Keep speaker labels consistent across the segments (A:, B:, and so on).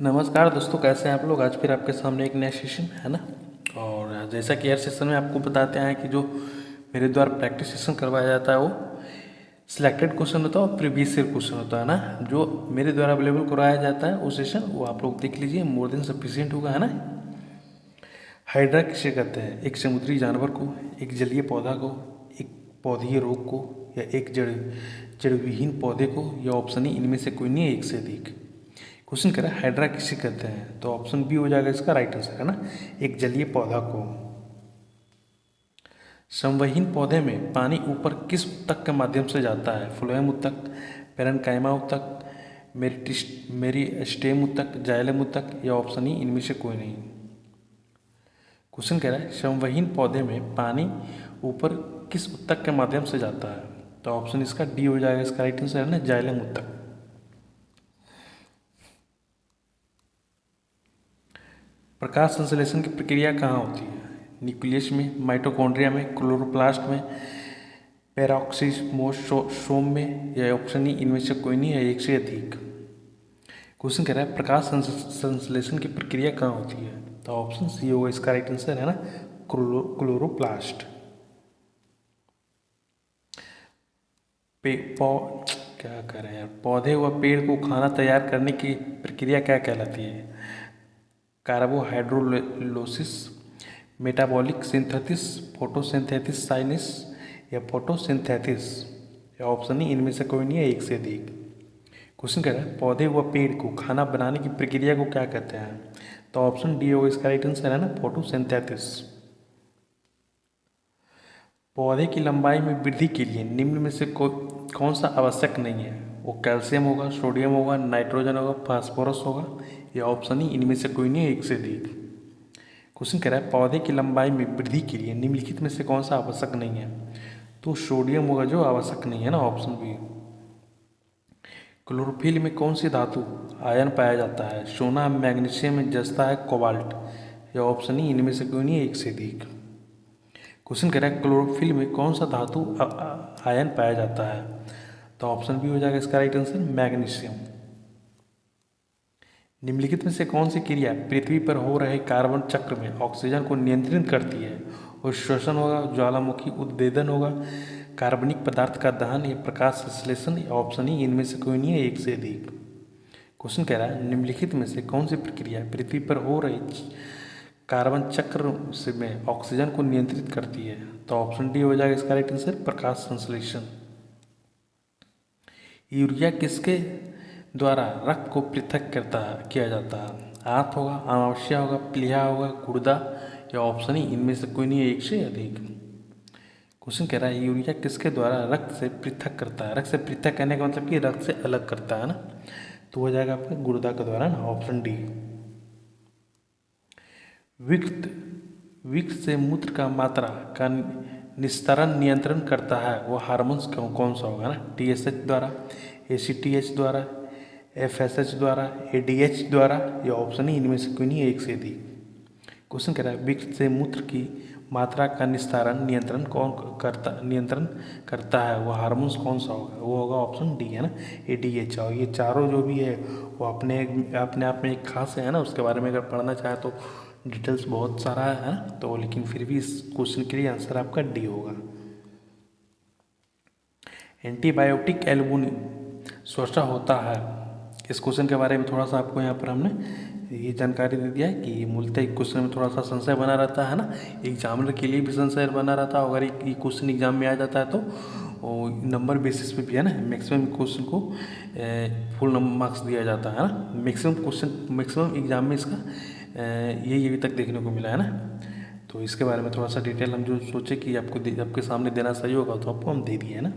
A: नमस्कार दोस्तों, कैसे हैं आप लोग। आज फिर आपके सामने एक नया सेशन है ना। और जैसा कि हर सेशन में आपको बताते हैं कि जो मेरे द्वारा प्रैक्टिस सेशन करवाया जाता है वो सिलेक्टेड क्वेश्चन होता है और प्रीवियस ईयर क्वेश्चन होता है ना। जो मेरे द्वारा अवेलेबल करवाया जाता है वो सेशन वो आप लोग देख लीजिए, मोर देन सफिशियंट होगा है ना। हाइड्रा किसे कहते हैं? एक समुद्री जानवर को, एक जलीय पौधा को, एक पौधीय रोग को, या एक जड़ विहीन पौधे को, या ऑप्शन ही इनमें से कोई नहीं है, एक से अधिक। क्वेश्चन कह रहा है हाइड्रा किसे कहते हैं, तो ऑप्शन बी हो जाएगा इसका राइट आंसर है ना, एक जलीय पौधा को। समवहीन पौधे में पानी ऊपर किस ऊतक के माध्यम से जाता है? फ्लोएम ऊतक, पेरेन्काइमा ऊतक, मेरिस्टेम ऊतक, जाइलम ऊतक, या ऑप्शन ही इनमें से कोई नहीं। क्वेश्चन कह रहा है समवहीन पौधे में पानी ऊपर किस ऊतक के माध्यम से जाता है, तो ऑप्शन इसका डी हो जाएगा इसका राइट आंसर है ना, जाइलम ऊतक। प्रकाश संश्लेषण की प्रक्रिया कहाँ होती है? न्यूक्लियस में, माइटोकॉन्ड्रिया में, क्लोरोप्लास्ट में, पेरोक्सिसोम में, या ऑप्शन ही इनमें से कोई नहीं है, एक से अधिक। क्वेश्चन कह रहा है प्रकाश संश्लेषण की प्रक्रिया कहाँ होती है, तो ऑप्शन सी होगा इसका राइट आंसर है ना, क्लोरोप्लास्ट। क्या कह रहे हैं, पौधे व पेड़ को खाना तैयार करने की प्रक्रिया क्या कहलाती है? कार्बोहाइड्रोलोसिस, मेटाबॉलिक सिंथेसिस, फोटोसिंथेसिस साइनिस, या फोटोसिंथेसिस, या ऑप्शन ही इनमें से कोई नहीं है, एक से अधिक। क्वेश्चन कह रहा है पौधे व पेड़ को खाना बनाने की प्रक्रिया को क्या कहते हैं, तो ऑप्शन डी होगा इसका राइट आंसर है ना, फोटोसिंथेसिस। पौधे की लंबाई में वृद्धि के लिए निम्न में से कौन सा आवश्यक नहीं है? वो कैल्शियम होगा, सोडियम होगा, नाइट्रोजन होगा, फास्फोरस होगा, या ऑप्शन ही इनमें से कोई नहीं है, एक से अधिक। क्वेश्चन कह रहा है पौधे की लंबाई में वृद्धि के लिए निम्नलिखित में से कौन सा आवश्यक नहीं है, तो सोडियम होगा जो आवश्यक नहीं है ना, ऑप्शन बी। क्लोरोफिल में कौन सी धातु आयन पाया जाता है? सोना, मैग्नीशियम में जस्ता है, कोबाल्ट, या ऑप्शन ही इनमें से कोई नहीं है, एक से अधिक। क्वेश्चन कह रहा है क्लोरोफिल में कौन सा धातु आयन पाया जाता है, तो ऑप्शन बी हो जाएगा इसका राइट आंसर, मैग्नीशियम। निम्नलिखित में से कौन सी क्रिया पृथ्वी पर हो रहे कार्बन चक्र में ऑक्सीजन को नियंत्रित करती है? और श्वसन होगा, ज्वालामुखी उद्भेदन होगा, कार्बनिक पदार्थ का दहन, या प्रकाश संश्लेषण, या ऑप्शन ही इनमें से कोई नहीं है, एक से अधिक। क्वेश्चन कह रहा है निम्नलिखित में से कौन सी प्रक्रिया पृथ्वी पर हो रही कार्बन चक्र से में ऑक्सीजन को नियंत्रित करती है, तो ऑप्शन डी हो जाएगा इसका राइट आंसर, प्रकाश संश्लेषण। यूरिया किसके द्वारा रक्त को पृथक किया जाता है? आंत होगा, अमावस्या होगा, प्लीहा होगा, गुर्दा, या ऑप्शन ही इनमें से कोई नहीं है, एक से अधिक। क्वेश्चन कह रहा है यूरिया किसके द्वारा रक्त से पृथक करता है? रक्त से पृथक करने का मतलब कि रक्त से अलग करता है ना, तो हो जाएगा आपका गुर्दा के द्वारा ना, ऑप्शन डी। विक्त से मूत्र का मात्रा का निस्तारण नियंत्रण करता है वो हार्मोन्स कौन सा होगा ना, TSH द्वारा, ACTH द्वारा, FSH द्वारा, ADH द्वारा, या ऑप्शन ही इनमें से कोई नहीं है, एक से अधिक। क्वेश्चन कह रहा है विक्त से मूत्र की मात्रा का नियंत्रण करता है वो हार्मोन्स कौन सा होगा? वो होगा ऑप्शन डी है ना, ADH। और ये चारों जो भी है वो अपने अपने आप में एक खास है ना, उसके बारे में अगर पढ़ना चाहे तो डिटेल्स बहुत सारा है ना, तो लेकिन फिर भी इस क्वेश्चन के लिए आंसर आपका डी होगा। एंटीबायोटिक एल्बुमिन सोचा होता है, इस क्वेश्चन के बारे में थोड़ा सा आपको यहाँ पर हमने ये जानकारी दे दिया है कि मूलतः क्वेश्चन में थोड़ा सा संशय बना रहता है ना, एग्जामिनर के लिए भी संशय बना रहता है। अगर ये क्वेश्चन एग्जाम में आ जाता है तो नंबर बेसिस पे भी है ना, मैक्सिमम क्वेश्चन को फुल मार्क्स दिया जाता है ना, मैक्सिमम एग्जाम में इसका यही अभी तक देखने को मिला है ना। तो इसके बारे में थोड़ा सा डिटेल हम जो सोचे कि आपके सामने देना सही होगा तो आपको हम दे दिए है ना।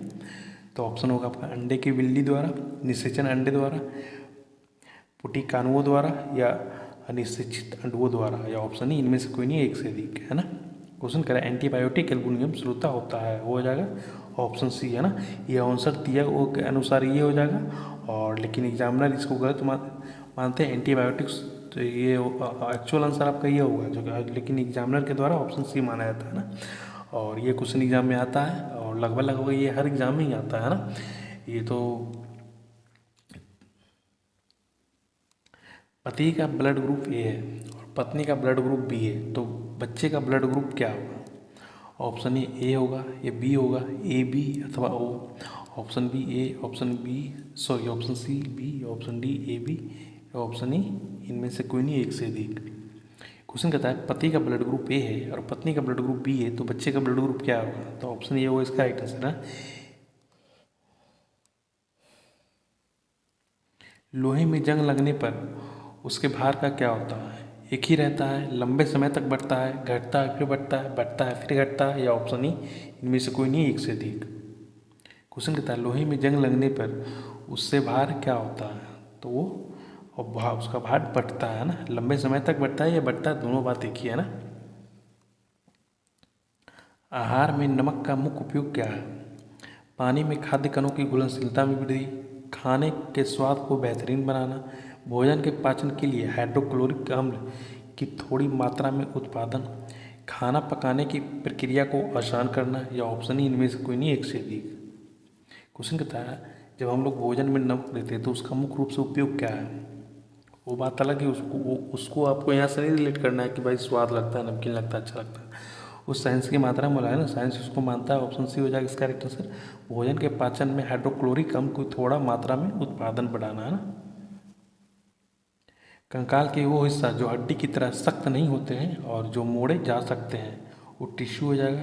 A: तो ऑप्शन होगा आपका अंडे की बिल्ली द्वारा, निषेचन अंडे द्वारा, पुटिकानुओं द्वारा, या अनिषेचित अंडुओं द्वारा, या ऑप्शन ही इनमें से कोई नहीं है, एक से अधिक है ना। क्वेश्चन कह रहा है एंटीबायोटिक एल्बुमिन श्रोता होता है, वो हो जाएगा ऑप्शन सी है ना। ये आंसर दिया वो के अनुसार ये हो जाएगा, और लेकिन एग्जामिनर इसको गलत मानते हैं एंटीबायोटिक्स, तो ये एक्चुअल आंसर आपका ये होगा जो, लेकिन एग्जामिनर के द्वारा ऑप्शन सी माना जाता है ना। और ये क्वेश्चन एग्जाम में आता है, और लगभग ये हर एग्जाम में ही आता है ना। ये तो पति का ब्लड ग्रुप ए है और पत्नी का ब्लड ग्रुप बी है, तो बच्चे का ब्लड ग्रुप क्या होगा? ऑप्शन ए होगा, ये बी होगा, ए बी अथवा O. Option B A, option C B, option D A B, option E इनमें से कोई नहीं, एक से अधिक। क्वेश्चन कहता है पति का ब्लड ग्रुप ए है और पत्नी का ब्लड ग्रुप बी है, तो बच्चे का ब्लड ग्रुप क्या होगा? तो ऑप्शन ए होगा इसका राइट आंसर है। लोहे में जंग लगने पर उसके भार का क्या होता है? एक ही रहता है, लंबे समय तक बढ़ता है, घटता है फिर बढ़ता है फिर घटता है, या ऑप्शन ई इनमें से कोई नहीं, एक से अधिक। क्वेश्चन कहता है लोहे में जंग लगने पर उससे भार क्या होता है? तो वो और भार, उसका भार बढ़ता है ना, लंबे समय तक बढ़ता है या बढ़ता है, दोनों बात एक ही है ना। आहार में नमक का मुख्य उपयोग क्या है? पानी में खाद्य कणों की घुलनशीलता में वृद्धि, खाने के स्वाद को बेहतरीन बनाना, भोजन के पाचन के लिए हाइड्रोक्लोरिक अम्ल की थोड़ी मात्रा में उत्पादन, खाना पकाने की प्रक्रिया को आसान करना, या ऑप्शन ही इनमें से कोई नहीं, एक से अधिक। क्वेश्चन कहता है जब हम लोग भोजन में नमक देते हैं तो उसका मुख्य रूप से उपयोग क्या है? वो बात अलग है, उसको आपको यहाँ से नहीं रिलेट करना है कि भाई स्वाद लगता है, नमकीन लगता है, अच्छा लगता है। उस साइंस की मात्रा में है ना, साइंस उसको मानता है। ऑप्शन सी हो जाएगा इसका राइट आंसर। भोजन के पाचन में हाइड्रोक्लोरिक अम्ल को थोड़ा मात्रा में उत्पादन बढ़ाना है ना। कंकाल के वो हिस्सा जो हड्डी की तरह सख्त नहीं होते हैं और जो मोड़े जा सकते हैं, वो टिश्यू हो जाएगा,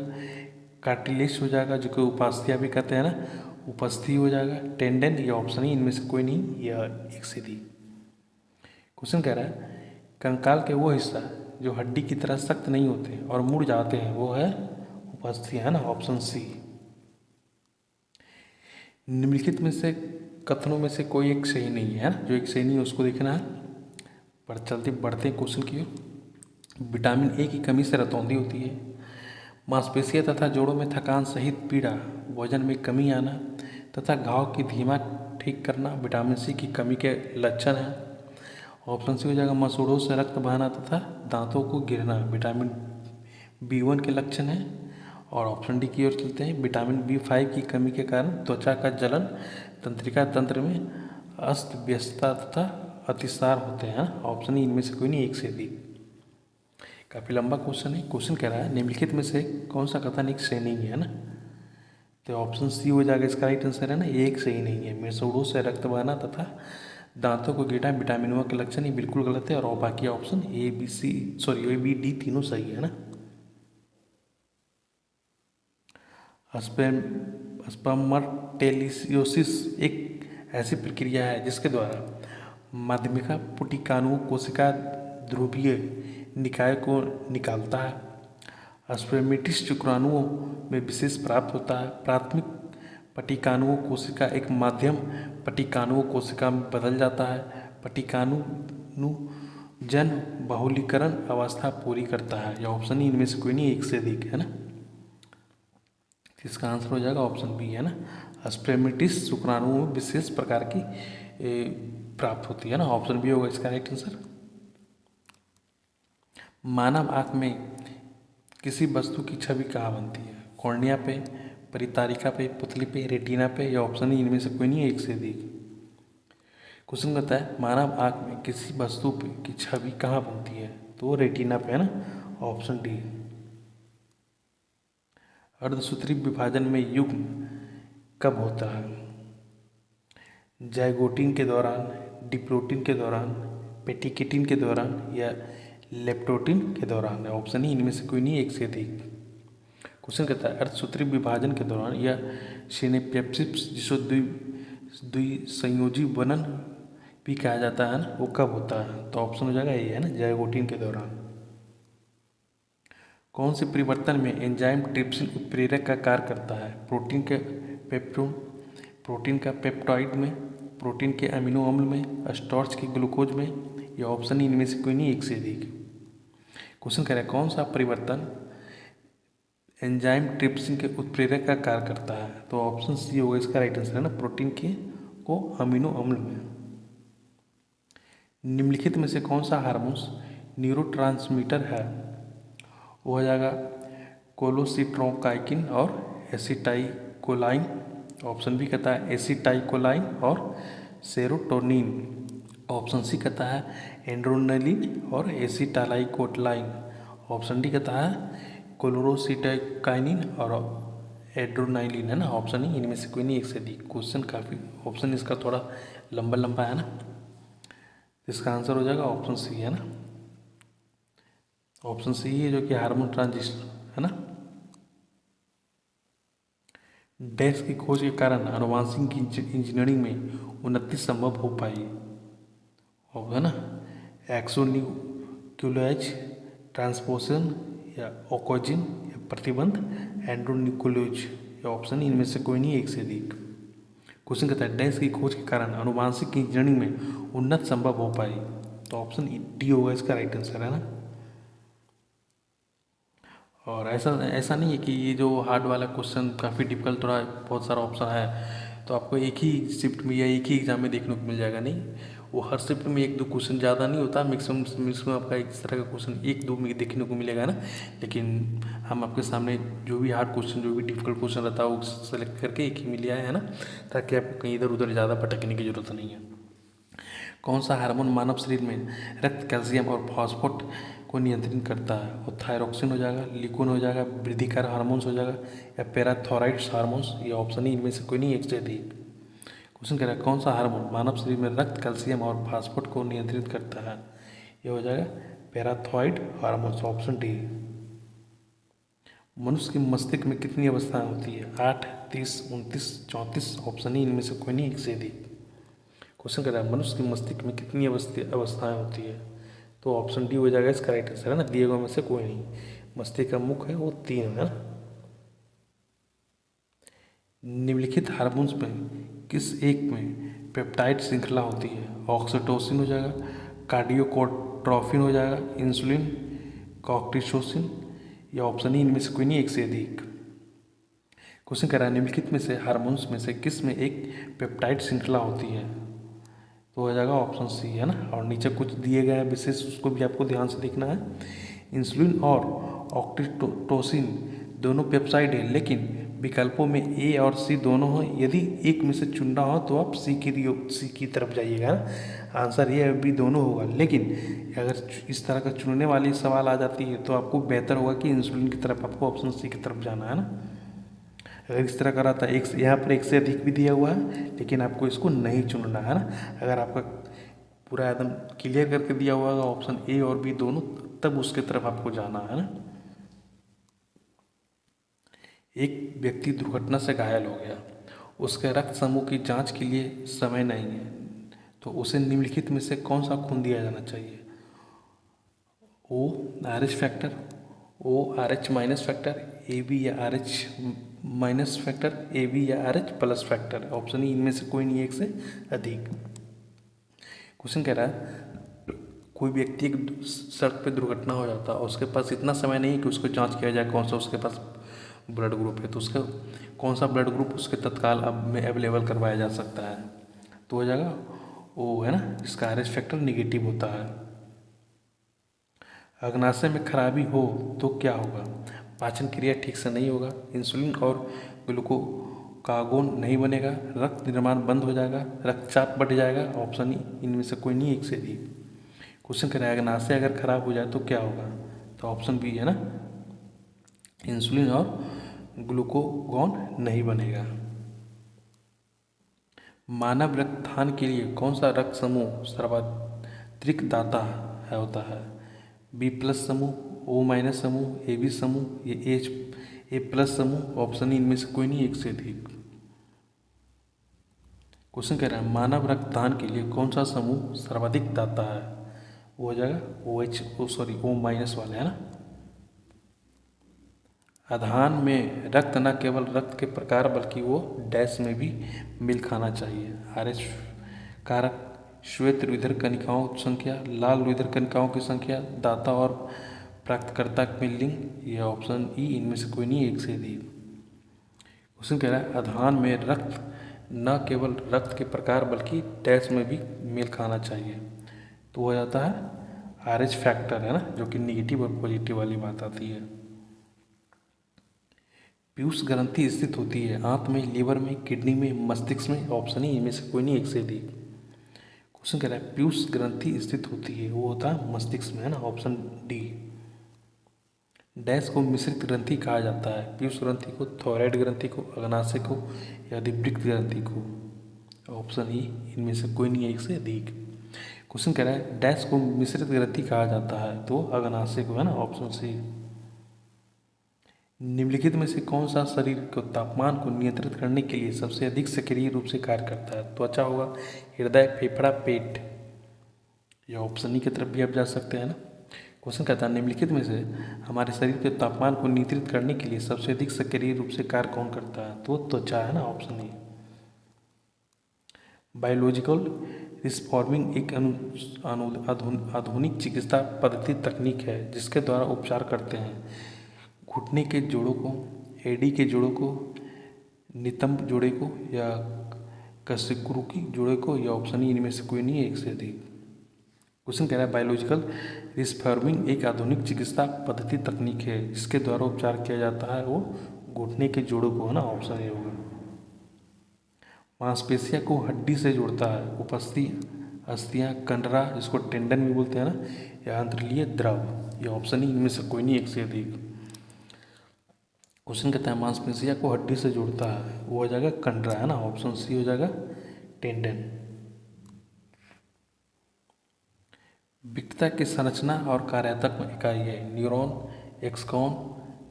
A: कार्टिलेज हो जाएगा, जो कि उपास्थि भी कहते हैं ना, उपस्थि हो जाएगा, टेंडन, या ऑप्शन ही इनमें से कोई नहीं, या एक सीधी। क्वेश्चन कह रहा है कंकाल के वो हिस्सा जो हड्डी की तरह सख्त नहीं होते और मुड़ जाते हैं, वो है उपस्थि, है ना, ऑप्शन सी। निम्नलिखित में से कथनों में से कोई एक सही नहीं है ना, जो एक सही नहीं है उसको देखना है। पर चलते बढ़ते हैं क्वेश्चन की ओर। विटामिन ए की कमी से रतौंधी होती है, मांसपेशियाँ तथा जोड़ों में थकान सहित पीड़ा, वजन में कमी आना तथा घाव की धीमा ठीक करना विटामिन सी की कमी के लक्षण हैं। ऑप्शन सी हो जाएगा मसूड़ों से रक्त बहना तथा दांतों को गिरना विटामिन B1 के लक्षण हैं। और ऑप्शन डी की ओर चलते हैं, विटामिन B5 की कमी के कारण त्वचा का जलन, तंत्रिका तंत्र में अस्त व्यस्तता तथा अतिसार होते हैं। ऑप्शन ई इनमें से कोई नहीं, एक से अधिक। काफ़ी लंबा क्वेश्चन है। क्वेश्चन कह रहा है निम्नलिखित में से कौन सा कथन एक सही नहीं है ना, तो ऑप्शन सी हो जाएगा इसका राइट आंसर है ना, एक सही नहीं है। मसूड़ों से रक्त बहना तथा दांतों को गिरना विटामिन ए के लक्षण, ये बिल्कुल गलत है। और बाकी ऑप्शन ए बी डी तीनों सही है ना। स्पर्मेटोलिसिस एक ऐसी प्रक्रिया है जिसके द्वारा माध्यमिका पुटिकाणु कोशिका ध्रुवीय निकाय को निकालता है। स्पर्मेटिस शुक्राणुओं में विशेष प्राप्त होता है। प्राथमिक पटिकाणु कोशिका एक माध्यम पटिकाणु कोशिका में बदल जाता है। पटिकाणु जन बहुलीकरण अवस्था पूरी करता है। यह ऑप्शन ही इनमें से कोई नहीं, एक से अधिक है ना। इसका आंसर हो जाएगा ऑप्शन बी है ना। स्पर्मेटिस शुक्राणुओं में विशेष प्रकार की प्राप्त होती है ना, ऑप्शन बी होगा इसका राइट आंसर। मानव आँख में किसी वस्तु की छवि कहाँ बनती है? कॉर्निया पे, परितारिका पे, पुतली पे, रेटिना पे, या ऑप्शन ही इनमें से कोई नहीं है, एक से अधिक। क्वेश्चन कहता है मानव आँख में किसी वस्तु पे की छवि कहाँ बनती है? तो वो रेटिना पे है ना, ऑप्शन डी। अर्धसूत्री विभाजन में युग्म कब होता है? जाइगोटिन के दौरान, डिप्लोटिन के दौरान, पेटिकेटिन के दौरान, या लेप्टोटिन के दौरान? ऑप्शन ही इनमें से कोई नहीं, एक से अधिक। क्वेश्चन कहता है अर्धसूत्री विभाजन के दौरान या सिनेप्सिस जिसको द्विसंयोजी बनन भी कहा जाता है ना, वो कब होता है? तो ऑप्शन हो जाएगा ये है ना, जाइगोटिन के दौरान। कौन से परिवर्तन में एंजाइम ट्रिप्सिन उत्प्रेरक का कार्य करता है? प्रोटीन का पेप्टाइड में, प्रोटीन के अमीनो अम्ल में, स्टार्च के ग्लूकोज में, या ऑप्शन ही इनमें से कोई नहीं, एक से अधिक। क्वेश्चन कह रहा है कौन सा परिवर्तन एंजाइम ट्रिप्सिन के उत्प्रेरक का कार्य करता है? तो ऑप्शन सी होगा इसका राइट आंसर है ना, प्रोटीन के को अमीनो अम्ल में। निम्नलिखित में से कौन सा हार्मोन्स न्यूरोट्रांसमीटर है? वो हो जाएगा कोलोसिट्रोकाइकिन और एसिटाइकोलाइन। ऑप्शन भी कहता है एसिटाइकोलाइन और सेरोटोनिन। ऑप्शन सी कहता है एंड्रोनलिन और एसिटाइलकोलाइन। ऑप्शन डी कहता है क्लोरोसिटाकाइनिन और एड्रोनाइलिन, है ना। ऑप्शन ई इनमें से कोई नहीं एक से अधिक। क्वेश्चन काफ़ी, ऑप्शन इसका थोड़ा लंबा लंबा है ना, इसका आंसर हो जाएगा ऑप्शन सी, है ना। ऑप्शन सी है जो कि हार्मोन ट्रांजिशन, है ना। डैश की खोज के कारण आनुवांशिक इंजीनियरिंग में उन्नति संभव हो पाई, है ना। एक्सोन्यूक्लियोटाइड ट्रांसपोर्शन या ओकोजिन या प्रतिबंध एंड्रोन्यूक्लियोज, या ऑप्शन इनमें से कोई नहीं एक से अधिक। क्वेश्चन कहता है डैश की खोज के कारण आनुवांशिक इंजीनियरिंग में उन्नत संभव हो पाई, तो ऑप्शन डी होगा इसका राइट आंसर, है ना। और ऐसा ऐसा नहीं है कि ये जो हार्ड वाला क्वेश्चन काफ़ी डिफिकल्ट, थोड़ा बहुत सारा ऑप्शन है तो आपको एक ही शिफ्ट में या एक ही एग्जाम में देखने को मिल जाएगा, नहीं। वो हर शिफ्ट में एक दो क्वेश्चन ज़्यादा नहीं होता, मैक्सिमम आपका इस तरह का क्वेश्चन एक दो में देखने को मिलेगा ना। लेकिन हम आपके सामने जो भी हार्ड क्वेश्चन, जो भी डिफिकल्ट क्वेश्चन रहता है वो सेलेक्ट करके एक ही मिल आए, है ना, ताकि आपको कहीं इधर उधर ज़्यादा भटकने की जरूरत नहीं है। कौन सा हार्मोन मानव शरीर में रक्त, कैल्शियम और फॉस्फोट को नियंत्रित करता है? वो थायरोक्सिन हो जाएगा, लिकोन हो जाएगा, वृद्धिकार हार्मोन्स हो जाएगा, या पैराथोराइड्स हार्मोन्स, ये ऑप्शन ही इनमें से कोई नहीं एक से अधिक। क्वेश्चन कह रहा है कौन सा हार्मोन मानव शरीर में रक्त, कैल्शियम और फास्फोट को नियंत्रित करता है? ये हो जाएगा पैराथोराइड हार्मोन्स, ऑप्शन डी। मनुष्य के मस्तिष्क में कितनी अवस्थाएं होती है? 8, 30, 29, 34, ऑप्शन ही इनमें से कोई नहीं एक से अधिक। क्वेश्चन कर रहा है मनुष्य के मस्तिष्क में कितनी अवस्थाएं होती है? तो ऑप्शन डी हो जाएगा इसका राइट आंसर, है ना। दिए गए में से कोई नहीं। मस्तिष्क का मुख है वो 3 है ना। निम्नलिखित हार्मोन्स में किस एक में पेप्टाइड श्रृंखला होती है? ऑक्सीटोसिन हो जाएगा, कार्डियोकोट्रोफिन हो जाएगा, इंसुलिन, कॉर्टिसोसिन, या ऑप्शन ही इनमें से कोई नहीं एक से अधिक। क्वेश्चन कह रहा है निम्नलिखित में से हार्मोन्स में से किस में एक पेप्टाइड श्रृंखला होती है? तो हो जाएगा ऑप्शन सी, है ना। और नीचे कुछ दिए गए हैं विशेष, उसको भी आपको ध्यान से देखना है। इंसुलिन और ऑक्सीटोसिन दोनों पेप्टाइड है, लेकिन विकल्पों में ए और सी दोनों हो। यदि एक में से चुनना हो तो आप सी की तरफ जाइएगा। आंसर ये भी दोनों होगा, लेकिन अगर इस तरह का चुनने वाली सवाल आ जाती है तो आपको बेहतर होगा कि इंसुलिन की तरफ, आपको ऑप्शन सी की तरफ जाना है ना। अगर इस तरह का रहता है, एक यहाँ पर एक से अधिक भी दिया हुआ है, लेकिन आपको इसको नहीं चुनना है ना। अगर आपका पूरा एकदम क्लियर करके दिया हुआ है ऑप्शन ए और बी दोनों, तब उसके तरफ आपको जाना है ना। एक व्यक्ति दुर्घटना से घायल हो गया, उसके रक्त समूह की जांच के लिए समय नहीं है, तो उसे निम्नलिखित में से कौन सा खून दिया जाना चाहिए? ओ RH फैक्टर, ओ RH माइनस फैक्टर, AB या RH माइनस फैक्टर, AB या RH प्लस फैक्टर, ऑप्शन ही इनमें से कोई नहीं एक से अधिक। क्वेश्चन कह रहा है कोई व्यक्ति एक सड़क पे दुर्घटना हो जाता है और उसके पास इतना समय नहीं कि उसको जांच किया जाए कौन सा उसके पास ब्लड ग्रुप है, तो उसका कौन सा ब्लड ग्रुप उसके तत्काल अब में अवेलेबल करवाया जा सकता है? तो हो जाएगा ओ, है ना। इसका RH फैक्टर निगेटिव होता है। अग्नाशय में खराबी हो तो क्या होगा? पाचन क्रिया ठीक से नहीं होगा, इंसुलिन और ग्लूकागोन नहीं बनेगा, रक्त निर्माण बंद हो जाएगा, रक्तचाप बढ़ जाएगा, ऑप्शन इनमें से कोई नहीं एक से अधिक। क्वेश्चन कर रहा है अग्नाशय अगर खराब हो जाए तो क्या होगा? तो ऑप्शन बी, है ना, इंसुलिन और ग्लूकागोन नहीं बनेगा। मानव रक्तदान के लिए कौन सा रक्त समूह सर्वाधिक दाता होता है? B+ समूह, O- समूह, AB समूह, ये A+ समूह, ऑप्शन इनमें से कोई नहीं एक से अधिक। क्वेश्चन कह रहा है मानव रक्तदान के लिए कौन सा समूह सर्वाधिक दाता है? वो हो जाएगा O- वाले, है ना। आधान में रक्त न केवल रक्त के प्रकार बल्कि वो डैश में भी मिल खाना चाहिए। RH कारक, श्वेत रुधिर कणिकाओं की संख्या, लाल रुधिर कणिकाओं की संख्या, दाता और प्राप्तकर्ता में लिंग, यह ऑप्शन ई इनमें से कोई नहीं एक से अधिक। क्वेश्चन कह रहा है आधान में रक्त न केवल रक्त के प्रकार बल्कि डैश में भी मेल खाना चाहिए, तो हो जाता है RH फैक्टर, है ना, जो कि निगेटिव और पॉजिटिव वाली बात आती है। पीयूष ग्रंथि स्थित होती है आंत में, लीवर में, किडनी में, मस्तिष्क में, ऑप्शन ही इनमें से कोई नहीं एक से अधिक। क्वेश्चन कह रहा है पीयूष ग्रंथि स्थित होती है, वो होता है मस्तिष्क में, है ना, ऑप्शन डी। डैश को मिश्रित ग्रंथि कहा जाता है, पीयूष ग्रंथि को, थायराइड ग्रंथि को, अग्नाशय को या अधिवृक्क ग्रंथि को। ऑप्शन ई, इनमें से कोई नहीं है, एक से अधिक। क्वेश्चन कह रहा है डैश को मिश्रित ग्रंथि कहा जाता है, तो अग्नाशय को, है ना, ऑप्शन सी। निम्नलिखित में से कौन सा शरीर के तापमान को नियंत्रित करने के लिए सबसे अधिक सक्रिय रूप से कार्य करता है? त्वचा होगा, हृदय, फेफड़ा, पेट, या ऑप्शन ई की तरफ भी आप जा सकते हैं ना। क्वेश्चन कहता है निम्नलिखित में से हमारे शरीर के तापमान को नियंत्रित करने के लिए सबसे अधिक सक्रिय रूप से कार्य कौन करता है? तो त्वचा, है ना, ऑप्शन ई। बायोलॉजिकल रिस्फॉर्मिंग एक आधुनिक चिकित्सा पद्धति तकनीक है जिसके द्वारा उपचार करते हैं घुटने के जोड़ों को, एडी के जोड़ों को, नितंब जोड़े को या कशेरुकी जोड़े को, या ऑप्शन ई, इनमें से कोई नहीं है, एक से अधिक। क्वेश्चन कह रहा है बायोलॉजिकल रिस्फॉर्मिंग एक आधुनिक चिकित्सा पद्धति तकनीक है जिसके द्वारा उपचार किया जाता है वो घुटने के जोड़ों को, है ना, ऑप्शन ए होगा। मांसपेशियाँ को हड्डी से जोड़ता है उपस्थि, अस्थियाँ, कंडरा, जिसको टेंडन भी बोलते हैं ना, या अंतर्लीय द्रव, या ऑप्शन ई, इनमें से कोई नहीं, एक से अधिक। क्वेश्चन कहता है मांसपेशियाँ को हड्डी से जोड़ता है, वो हो जाएगा कंडरा, है ना, ऑप्शन सी हो जाएगा टेंडन। विकृता की संरचना और कार्यात्मक इकाई है न्यूरॉन, एक्सॉन,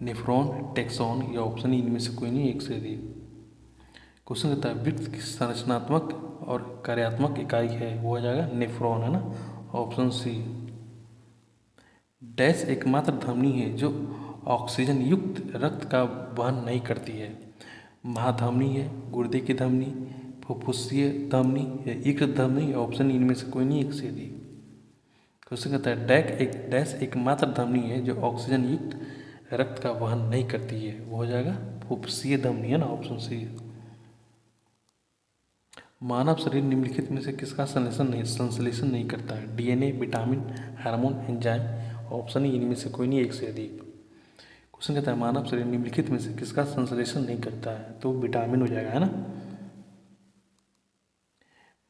A: नेफ्रॉन, टेक्सॉन, या ऑप्शन ई, इनमें से कोई नहीं, एक से अधिक। क्वेश्चन कहता है वृक्क की संरचनात्मक और कार्यात्मक इकाई है, वो हो जाएगा नेफ्रॉन, है ना, ऑप्शन सी। डैश एकमात्र धमनी है जो ऑक्सीजन युक्त रक्त का वहन नहीं करती है। महाधमनी है, गुर्दे की धमनी, फुफ्फुसीय धमनी या यकृत धमनी, ऑप्शन इनमें से कोई नहीं, एक से अधिक। क्वेश्चन कहता है डैश एकमात्र धमनी है जो ऑक्सीजन युक्त रक्त का वहन नहीं करती है, वो हो जाएगा फुफ्फुसीय धमनी, है ना, ऑप्शन सी। मानव शरीर निम्नलिखित में से किसका संश्लेषण नहीं करता है? DNA, vitamin, hormone, enzyme, option E, इनमें से कोई नहीं, एक से अधिक। क्वेश्चन कहता है मानव शरीर निम्नलिखित में से किसका संश्लेषण नहीं करता है? तो विटामिन हो जाएगा, है ना।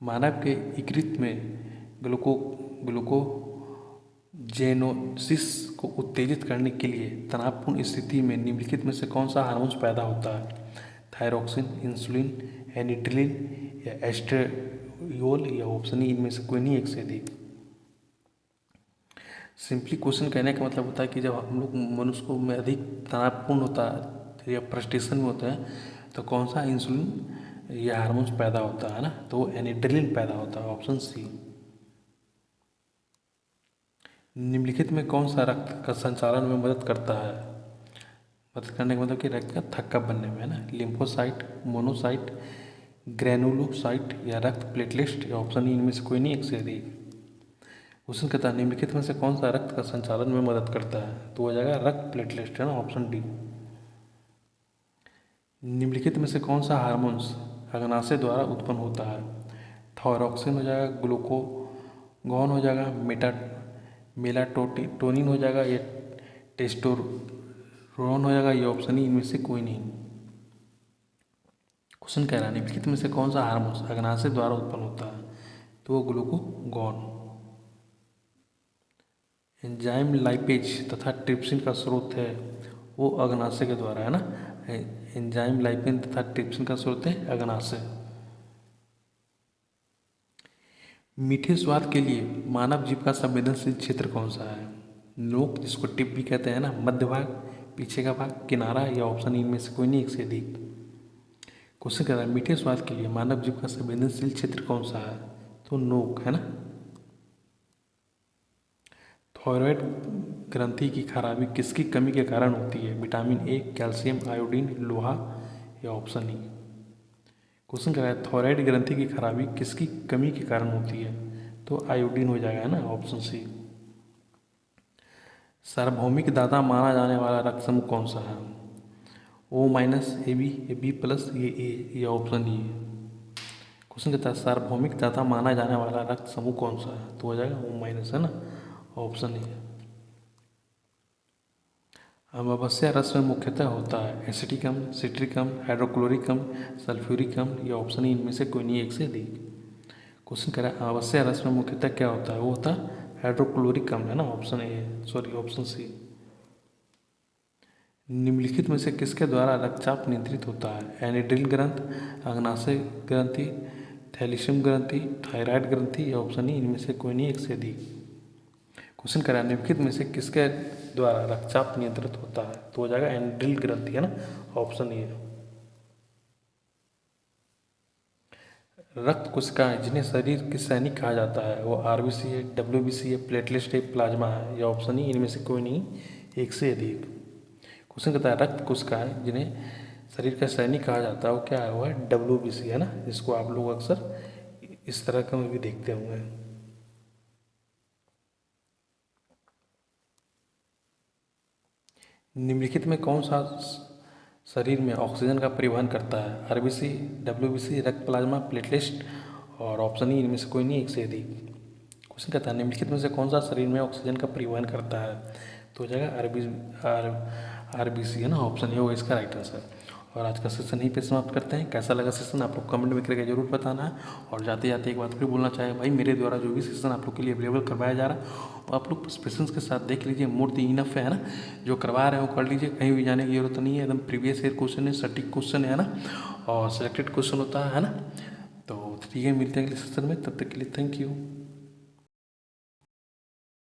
A: मानव के यकृत में ग्लूकोजेनोसिस को उत्तेजित करने के लिए तनावपूर्ण स्थिति में निम्नलिखित में से कौन सा हार्मोन पैदा होता है? थायरोक्सिन, इंसुलिन, एनिट्रिलिन या एस्ट्रेडियोल, या ऑप्शन ई, इनमें से कोई नहीं, एक से अधिक। सिंपली क्वेश्चन कहने का मतलब होता है कि जब हम लोग मनुष्य को में अधिक तनावपूर्ण होता है या फ्रस्ट्रेशन में होता है तो कौन सा इंसुलिन या हार्मोन्स पैदा होता है ना, तो एनिड्रेलिन पैदा होता है, ऑप्शन सी। निम्नलिखित में कौन सा रक्त का संचालन में मदद करता है? मदद करने का मतलब कि रक्त का थक्का बनने में, है ना। लिम्फोसाइट, मोनोसाइट, ग्रैनुलोसाइट या रक्त प्लेटलेट, या ऑप्शन ई, इनमें से कोई नहीं, एक से अधिक। क्वेश्चन कहता है निम्नलिखित में से कौन सा रक्त का संचालन में मदद करता है? तो हो जाएगा रक्त प्लेटलेट, है ना, ऑप्शन डी। निम्नलिखित में से कौन सा हार्मोन्स अग्नाशय द्वारा उत्पन्न होता है? थायरोक्सिन हो जाएगा, ग्लूकागॉन हो जाएगा, मेलाटोनिन हो जाएगा, या टेस्टोस्टेरोन हो जाएगा, या ऑप्शन ई, इनमें से कोई नहीं। क्वेश्चन कह रहा है निम्नलिखित में से कौन सा हार्मोन्स अग्नाशय द्वारा उत्पन्न होता है? तो वो ग्लूकागॉन। एंजाइम लाइपेज तथा ट्रिप्सिन का स्रोत है वो अग्नाशय के द्वारा, है ना। एंजाइम लाइपेज तथा ट्रिप्सिन का स्रोत है अग्नाशय। मीठे स्वाद के लिए मानव जीभ का संवेदनशील क्षेत्र कौन सा है? नोक, जिसको टिप भी कहते हैं ना, मध्य भाग, पीछे का भाग, किनारा, या ऑप्शन इनमें से कोई नहीं, एक से अधिक। क्वेश्चन कह रहा है मीठे स्वाद के लिए मानव जीभ का संवेदनशील क्षेत्र कौन सा है? तो नोक, है ना। थायराइड ग्रंथि की खराबी किसकी कमी के कारण होती है? विटामिन ए, कैल्शियम, आयोडीन, लोहा, या ऑप्शन ई। क्वेश्चन कह रहा है थायराइड ग्रंथि की खराबी किसकी कमी के कारण होती है? तो आयोडीन हो जाएगा, है ना, ऑप्शन सी। सार्वभौमिक दाता माना जाने वाला रक्त समूह कौन सा है? O minus, A B, A B plus, ये ए, या ऑप्शन ई। क्वेश्चन कहता है सार्वभौमिक दाता माना जाने वाला रक्त समूह कौन सा है? तो हो जाएगा ओ माइनस, है ना, ऑप्शन ए। अमावस्या रस में मुख्यतः होता है एसिटिक अम्ल, सिट्रिक अम्ल, हाइड्रोक्लोरिक अम्ल, सल्फ्यूरिक अम्ल, या ऑप्शन ई, इनमें से कोई नहीं, एक से अधिक। क्वेश्चन कह रहा है आवश्यक रस में मुख्यतः क्या होता है, वो होता है हाइड्रोक्लोरिक अम्ल, है ना, option A, sorry option C. निम्नलिखित में से किसके द्वारा रक्तचाप नियंत्रित होता है, एनिड्रिल ग्रंथ, अग्नाशय ग्रंथि, थैलिसियम ग्रंथि, थायराइड ग्रंथि, या ऑप्शन ई इनमें से कोई नहीं, एक से अधिक। क्वेश्चन कह रहा है निम्नलिखित में से किसके द्वारा रक्तचाप नियंत्रित होता है, तो हो जाएगा एनिड्रिल ग्रंथि, है ना, ऑप्शन ए। रक्त कोशिकाएं जिन्हें शरीर की सैनिक कहा जाता है, वो आरबीसी है, डब्ल्यूबीसी है, प्लेटलेट है, प्लाज्मा है, या ऑप्शन ई इनमें से कोई नहीं, एक से अधिक। क्वेश्चन कहता है रक्त कोशिकाएं जिन्हें शरीर का सैनिक कहा जाता है वो क्या है, वो है डब्ल्यूबीसी, है ना, जिसको आप लोग अक्सर इस तरह का भी देखते होंगे। निम्नलिखित में कौन सा शरीर में ऑक्सीजन का परिवहन करता है, आरबीसी, डब्ल्यूबीसी, रक्त प्लाज्मा, प्लेटलेट, और ऑप्शन ई इनमें से कोई नहीं, एक से अधिक। क्वेश्चन कहता है निम्नलिखित में से कौन सा शरीर में ऑक्सीजन का परिवहन करता है, तो हो जाएगा आरबीसी, है ना, ऑप्शन ए होगा इसका राइट आंसर। और आज का सेशन यहीं पे समाप्त करते हैं। कैसा लगा सेशन आप लोग कमेंट में करके जरूर बताना है। और जाते जाते एक बात फिर बोलना चाहे भाई, मेरे द्वारा जो भी सेशन आप लोग के लिए अवेलेबल करवाया जा रहा है वो आप लोग पेशेंस के साथ देख लीजिए, मोर दी इनफ है ना, जो करवा रहे हैं वो कर लीजिए, कहीं भी जाने की जरूरत नहीं है, एकदम प्रीवियस ईयर क्वेश्चन है, सटीक क्वेश्चन है ना, और सिलेक्टेड क्वेश्चन होता है ना। तो ठीक है, मिलते हैं अगले सेशन में, तब तक के लिए थैंक यू।